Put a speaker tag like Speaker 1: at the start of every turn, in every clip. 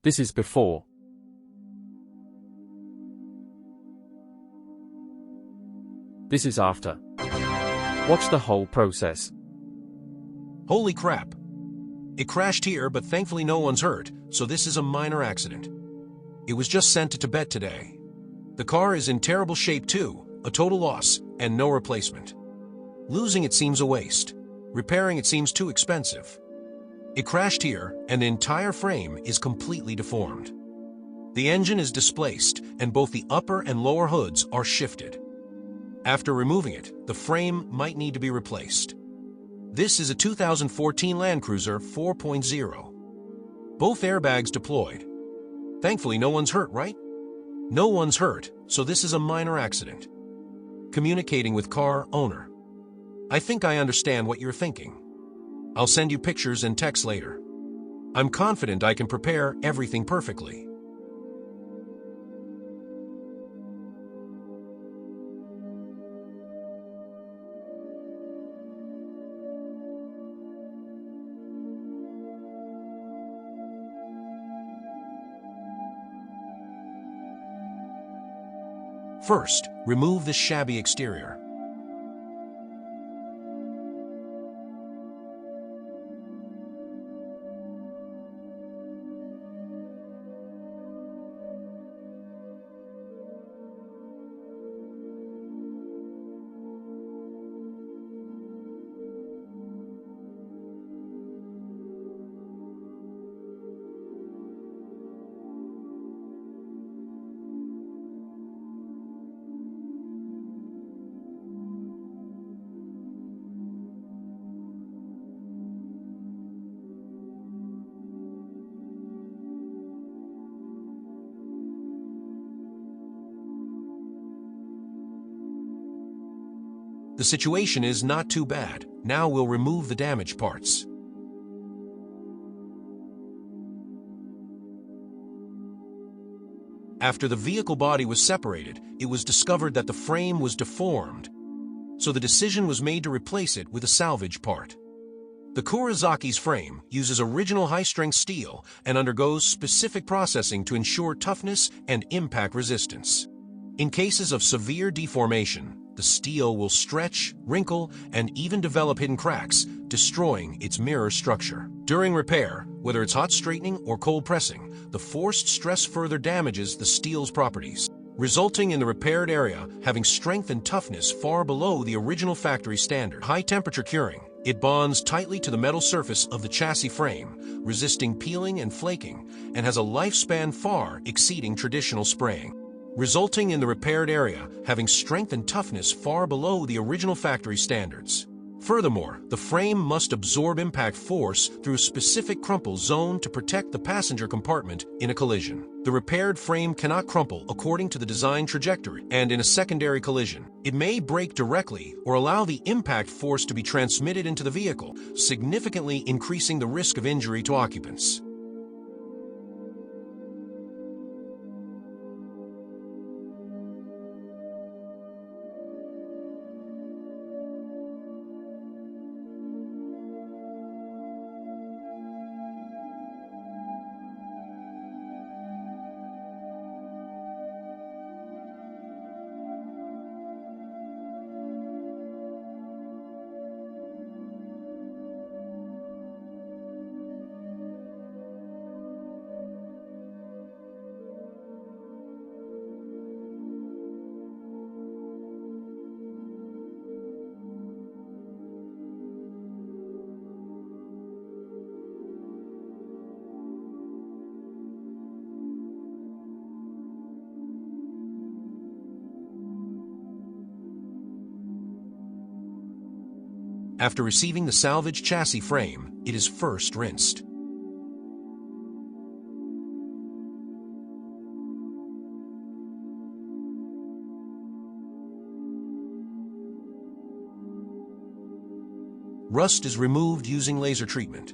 Speaker 1: This is before. This is after. Watch the whole process.
Speaker 2: Holy crap! It crashed here, but thankfully no one's hurt, so this is a minor accident. It was just sent to Tibet today. The car is in terrible shape too, a total loss, and no replacement. Losing it seems a waste. Repairing it seems too expensive. It crashed here, and the entire frame is completely deformed. The engine is displaced, and both the upper and lower hoods are shifted. After removing it, the frame might need to be replaced. This is a 2014 Land Cruiser 4.0. Both airbags deployed. Thankfully, no one's hurt, right? No one's hurt, so this is a minor accident. Communicating with car owner. I think I understand what you're thinking. I'll send you pictures and text later. I'm confident I can prepare everything perfectly. First, remove the shabby exterior. The situation is not too bad. Now we'll remove the damaged parts. After the vehicle body was separated, it was discovered that the frame was deformed, so the decision was made to replace it with a salvage part. The Kawasaki's frame uses original high-strength steel and undergoes specific processing to ensure toughness and impact resistance. In cases of severe deformation, the steel will stretch, wrinkle, and even develop hidden cracks, destroying its mirror structure. During repair, whether it's hot straightening or cold pressing, the forced stress further damages the steel's properties, resulting in the repaired area having strength and toughness far below the original factory standard. High-temperature curing. It bonds tightly to the metal surface of the chassis frame, resisting peeling and flaking, and has a lifespan far exceeding traditional spraying, resulting in the repaired area having strength and toughness far below the original factory standards. Furthermore, the frame must absorb impact force through a specific crumple zone to protect the passenger compartment in a collision. The repaired frame cannot crumple according to the design trajectory, and in a secondary collision, it may break directly or allow the impact force to be transmitted into the vehicle, significantly increasing the risk of injury to occupants. After receiving the salvaged chassis frame, it is first rinsed. Rust is removed using laser treatment.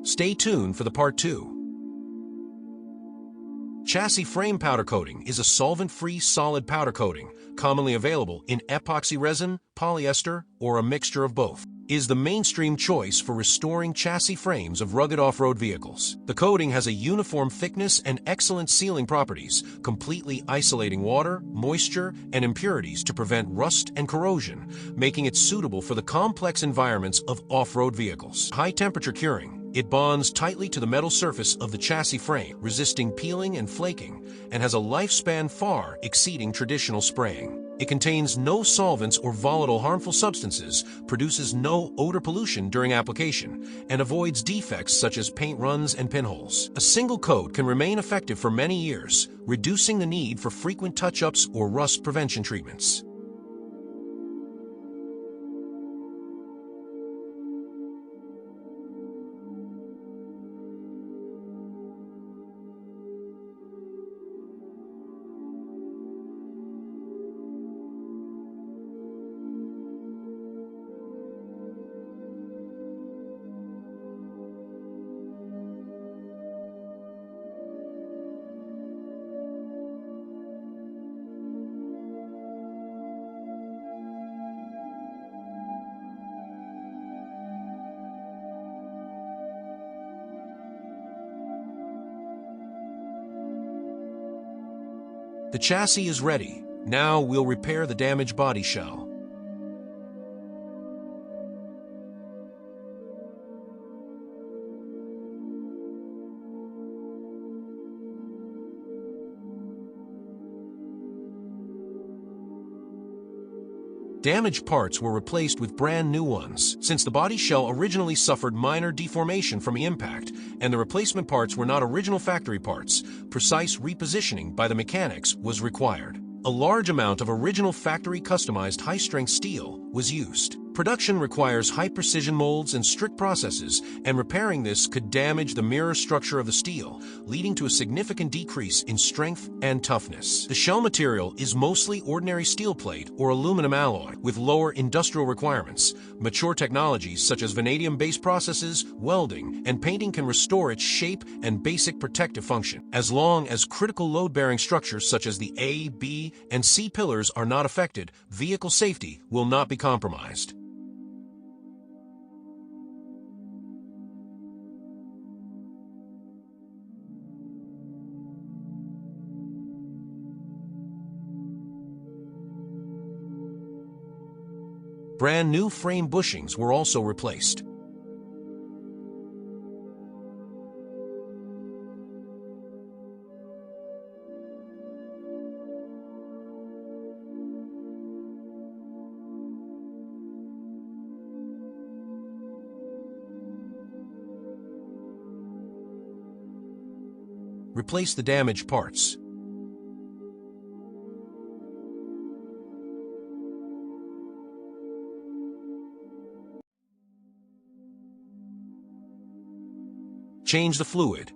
Speaker 2: Stay tuned for the part 2. Chassis frame powder coating is a solvent-free solid powder coating, commonly available in epoxy resin, polyester, or a mixture of both. is the mainstream choice for restoring chassis frames of rugged off-road vehicles. The coating has a uniform thickness and excellent sealing properties, completely isolating water, moisture, and impurities to prevent rust and corrosion, making it suitable for the complex environments of off-road vehicles. High-temperature curing. It bonds tightly to the metal surface of the chassis frame, resisting peeling and flaking, and has a lifespan far exceeding traditional spraying. It contains no solvents or volatile harmful substances, produces no odor pollution during application, and avoids defects such as paint runs and pinholes. A single coat can remain effective for many years, reducing the need for frequent touch-ups or rust prevention treatments. The chassis is ready. Now we'll repair the damaged body shell. Damaged parts were replaced with brand new ones, since the body shell originally suffered minor deformation from the impact, and the replacement parts were not original factory parts. Precise repositioning by the mechanics was required. A large amount of original factory customized high-strength steel was used. Production requires high-precision molds and strict processes, and repairing this could damage the mirror structure of the steel, leading to a significant decrease in strength and toughness. The shell material is mostly ordinary steel plate or aluminum alloy, with lower industrial requirements. Mature technologies such as vanadium-based processes, welding, and painting can restore its shape and basic protective function. As long as critical load-bearing structures such as the A, B, and C pillars are not affected, vehicle safety will not be compromised. Brand new frame bushings were also replaced. Replace the damaged parts. Change the fluid.